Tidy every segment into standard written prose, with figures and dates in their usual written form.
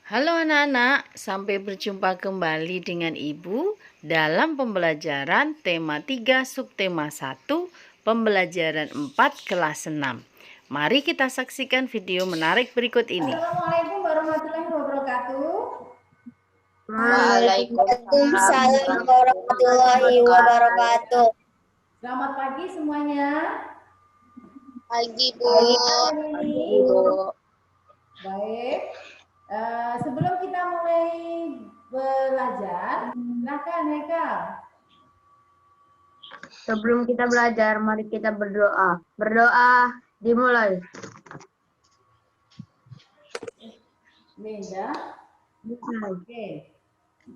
Halo anak-anak, sampai berjumpa kembali dengan Ibu dalam pembelajaran tema 3 subtema 1, pembelajaran 4 kelas 6. Mari kita saksikan video menarik berikut ini. Assalamualaikum warahmatullahi wabarakatuh. Waalaikumsalam warahmatullahi wabarakatuh. Selamat pagi semuanya. Pagi, Bu. Pagi, Bu. Baik. Sebelum kita mulai belajar, silakan Heka. Sebelum kita belajar, mari kita berdoa. Berdoa dimulai. Beda. Oke.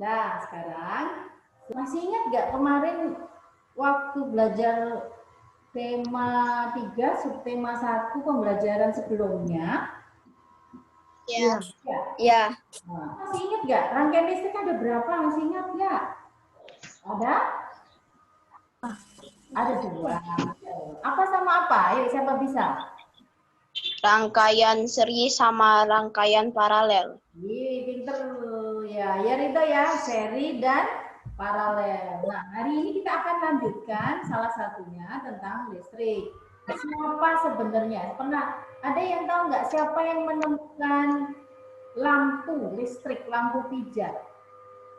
Nah, sekarang masih ingat nggak kemarin waktu belajar tema 3, subtema 1 pembelajaran sebelumnya? Ya. Ya. Nah, masih ingat nggak? Rangkaian listrik ada berapa? Masih ingat nggak? Ada? Ada 2. Apa sama apa? Ayo, siapa bisa? Rangkaian seri sama rangkaian paralel. Pinter ya. Ya Rito ya, seri dan paralel. Nah, hari ini kita akan lanjutkan salah satunya tentang listrik. Siapa sebenarnya? Pernah ada yang tahu nggak siapa yang menemukan lampu listrik, lampu pijar?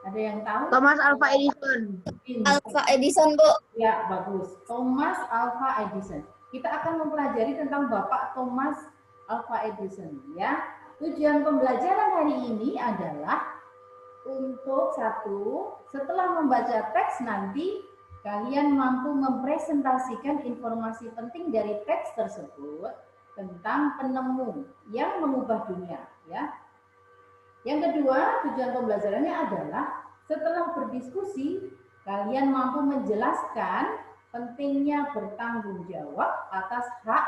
Ada yang tahu? Thomas Alva Edison. Alva Edison, Bu. Ya, bagus. Thomas Alva Edison. Kita akan mempelajari tentang Bapak Thomas Alva Edison ya. Tujuan pembelajaran hari ini adalah untuk satu, setelah membaca teks nanti kalian mampu mempresentasikan informasi penting dari teks tersebut tentang penemu yang mengubah dunia ya. Yang kedua, tujuan pembelajarannya adalah setelah berdiskusi kalian mampu menjelaskan pentingnya bertanggung jawab atas hak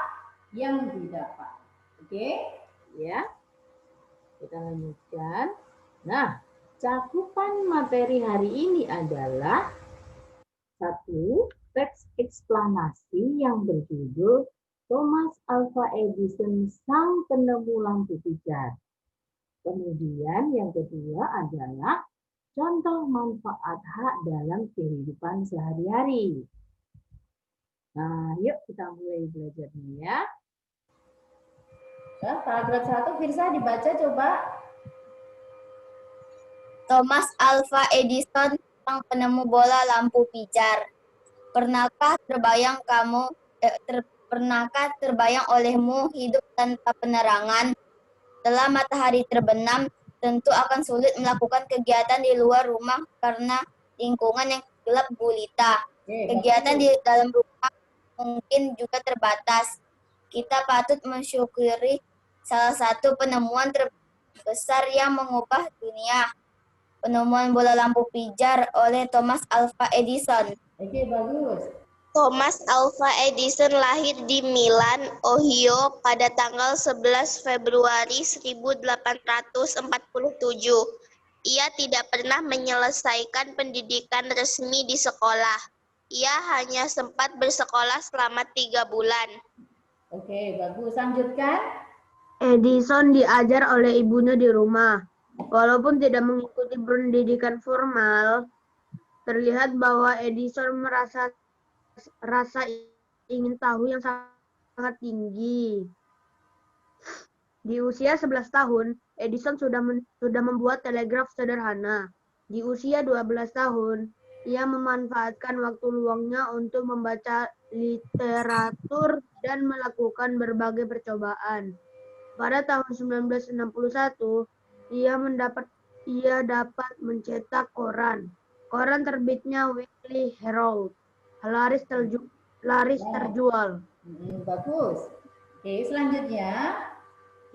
yang didapat. Oke, ya. Kita lanjutkan. Nah, cakupan materi hari ini adalah satu, teks eksplanasi yang berjudul Thomas Alva Edison, sang penemu lampu pijar. Kemudian yang kedua adalah contoh manfaat hak dalam kehidupan sehari-hari. Nah, yuk kita mulai belajarnya ya. Paragraf 1, Firsa dibaca coba. Thomas Alva Edison, sang penemu bola lampu pijar. Pernahkah terbayang olehmu hidup tanpa penerangan? Setelah matahari terbenam, tentu akan sulit melakukan kegiatan di luar rumah karena lingkungan yang gelap gulita. Kegiatan di dalam rumah mungkin juga terbatas. Kita patut mensyukuri salah satu penemuan terbesar yang mengubah dunia. Penemuan bola lampu pijar oleh Thomas Alva Edison. Oke, bagus. Thomas Alva Edison lahir di Milan, Ohio pada tanggal 11 Februari 1847. Ia tidak pernah menyelesaikan pendidikan resmi di sekolah. Ia hanya sempat bersekolah selama 3 bulan. Oke, bagus. Lanjutkan. Edison diajar oleh ibunya di rumah. Walaupun tidak mengikuti pendidikan formal, terlihat bahwa Edison merasa rasa ingin tahu yang sangat tinggi. Di usia 11 tahun, Edison sudah membuat telegraf sederhana. Di usia 12 tahun, ia memanfaatkan waktu luangnya untuk membaca literatur dan melakukan berbagai percobaan. Pada tahun 1961, ia dapat mencetak koran. Koran terbitnya Weekly Herald. Laris terjual. Bagus. Oke, selanjutnya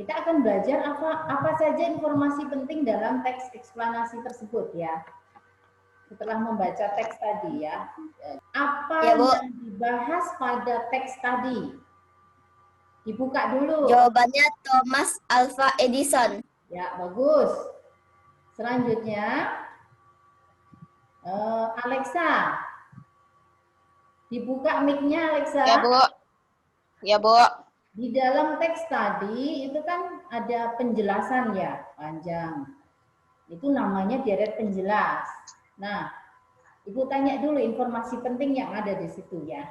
kita akan belajar apa saja informasi penting dalam teks eksplanasi tersebut ya. Setelah membaca teks tadi ya. Apa Ya, Bu. yang dibahas pada teks tadi? Dibuka dulu. Jawabannya Thomas Alva Edison. Ya, bagus. Selanjutnya, Alexa. Dibuka mic-nya, Alexa. Ya, Bu. Ya, Bu. Di dalam teks tadi itu kan ada penjelasan ya. panjang. Itu namanya deret penjelas. Nah, Ibu tanya dulu informasi penting yang ada di situ ya.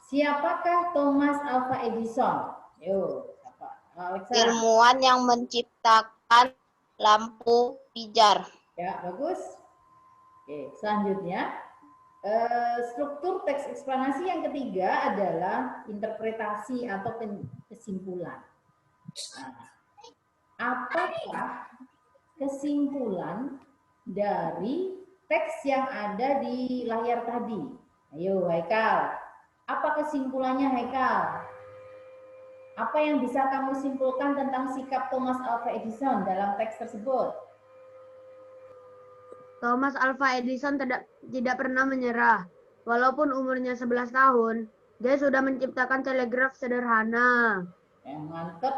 Siapakah Thomas Alva Edison? Yo, siapa? Alexa. Ilmuwan yang menciptakan lampu pijar. Ya, bagus. Oke, selanjutnya struktur teks eksplanasi yang ketiga adalah interpretasi atau kesimpulan. Nah, apakah kesimpulan dari teks yang ada di layar tadi? Ayo, Haikal. Apa kesimpulannya, Haikal? Apa yang bisa kamu simpulkan tentang sikap Thomas Alva Edison dalam teks tersebut? Thomas Alva Edison tidak pernah menyerah. Walaupun umurnya 11 tahun, dia sudah menciptakan telegraf sederhana. Mantep,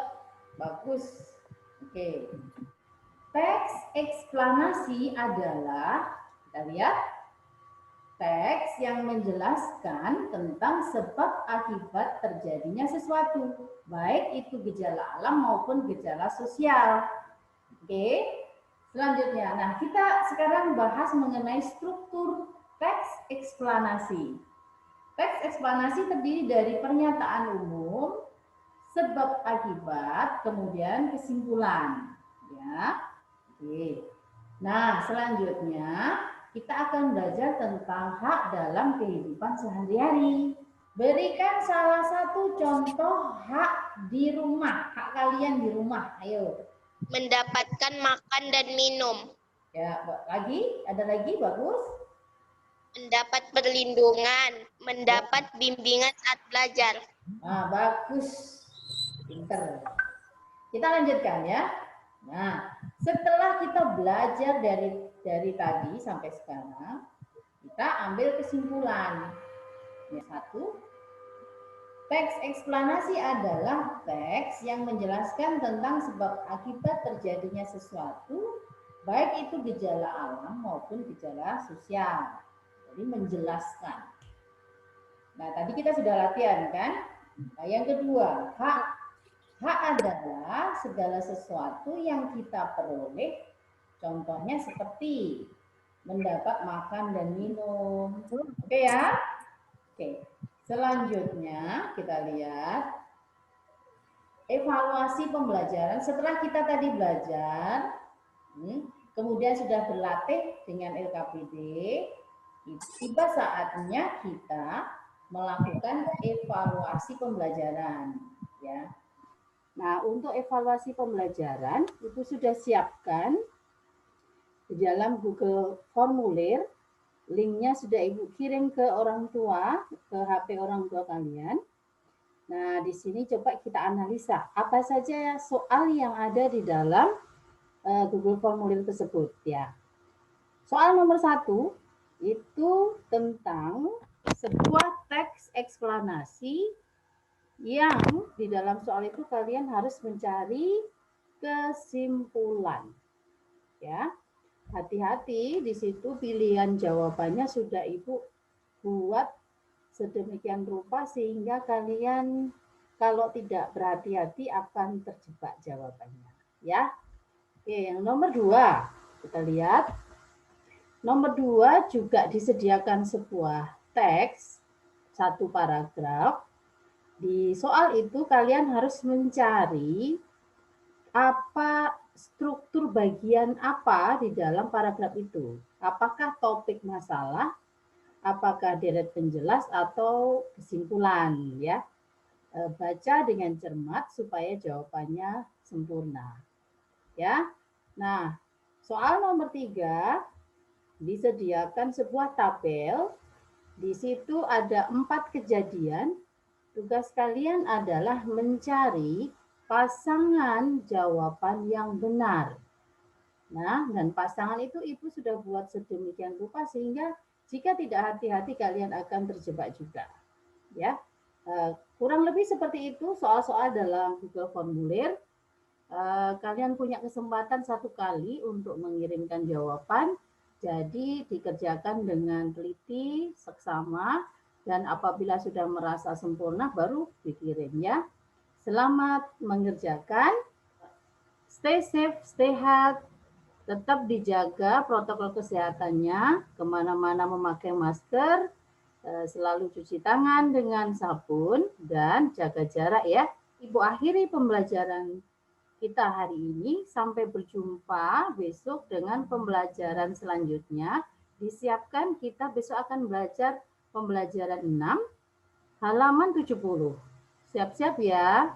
bagus. Oke. Teks eksplanasi adalah, kita lihat, teks yang menjelaskan tentang sebab akibat terjadinya sesuatu, baik itu gejala alam maupun gejala sosial. Oke. Selanjutnya, nah kita sekarang bahas mengenai struktur teks eksplanasi. Teks eksplanasi terdiri dari pernyataan umum, sebab akibat, kemudian kesimpulan. Ya. Oke. Nah, selanjutnya kita akan belajar tentang hak dalam kehidupan sehari-hari. Berikan salah satu contoh hak di rumah, hak kalian di rumah. Ayo. Mendapatkan makan dan minum. Ya, ada lagi, bagus. Mendapat perlindungan, mendapat bimbingan saat belajar. Nah, bagus. Pinter. Kita lanjutkan ya. Nah, setelah kita belajar dari tadi sampai sekarang, kita ambil kesimpulan. Yang satu, teks eksplanasi adalah teks yang menjelaskan tentang sebab akibat terjadinya sesuatu, baik itu gejala alam maupun gejala sosial. Jadi menjelaskan. Nah, tadi kita sudah latihan kan? Nah, yang kedua, hak adalah segala sesuatu yang kita peroleh, contohnya seperti mendapat makan dan minum. Oke ya? Oke. Selanjutnya kita lihat evaluasi pembelajaran. Setelah kita tadi belajar, kemudian sudah berlatih dengan LKPD, tiba saatnya kita melakukan evaluasi pembelajaran. Ya. Nah, untuk evaluasi pembelajaran itu sudah siapkan di dalam Google Formulir. Linknya sudah Ibu kirim ke orang tua, ke HP orang tua kalian. Nah, di sini coba kita analisa apa saja soal yang ada di dalam Google Formulir tersebut ya. Soal nomor 1 itu tentang sebuah teks eksplanasi yang di dalam soal itu kalian harus mencari kesimpulan. Ya. Hati-hati di situ pilihan jawabannya sudah Ibu buat sedemikian rupa sehingga kalian kalau tidak berhati-hati akan terjebak jawabannya. Ya. Oke, yang nomor 2 kita lihat. Nomor 2 juga disediakan sebuah teks, satu paragraf. Di soal itu kalian harus mencari apa struktur bagian apa di dalam paragraf itu. Apakah topik masalah, apakah deret penjelas atau kesimpulan ya. Baca dengan cermat supaya jawabannya sempurna. Ya. Nah, soal nomor 3 disediakan sebuah tabel. Di situ ada 4 kejadian. Tugas kalian adalah mencari pasangan jawaban yang benar. Nah, dan pasangan itu Ibu sudah buat sedemikian rupa sehingga jika tidak hati-hati kalian akan terjebak juga. Ya, kurang lebih seperti itu soal-soal dalam Google Formulir. Kalian punya kesempatan 1 kali untuk mengirimkan jawaban. Jadi dikerjakan dengan teliti, seksama. Dan apabila sudah merasa sempurna baru dikirim ya. Selamat mengerjakan. Stay Stay safe, stay healthy. Tetap dijaga protokol kesehatannya, kemana-mana memakai masker, selalu cuci tangan dengan sabun, dan jaga jarak ya. Ibu akhiri pembelajaran kita hari ini. Sampai berjumpa besok dengan pembelajaran selanjutnya. Disiapkan, kita besok akan belajar pembelajaran 6, halaman 70. Siap-siap ya.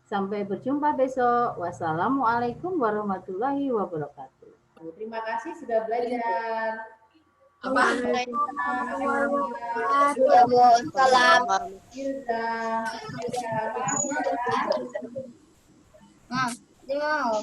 Sampai berjumpa besok. Wassalamualaikum warahmatullahi wabarakatuh. Terima kasih sudah belajar. Waalaikumsalam. Hilda. Nah, dia mau.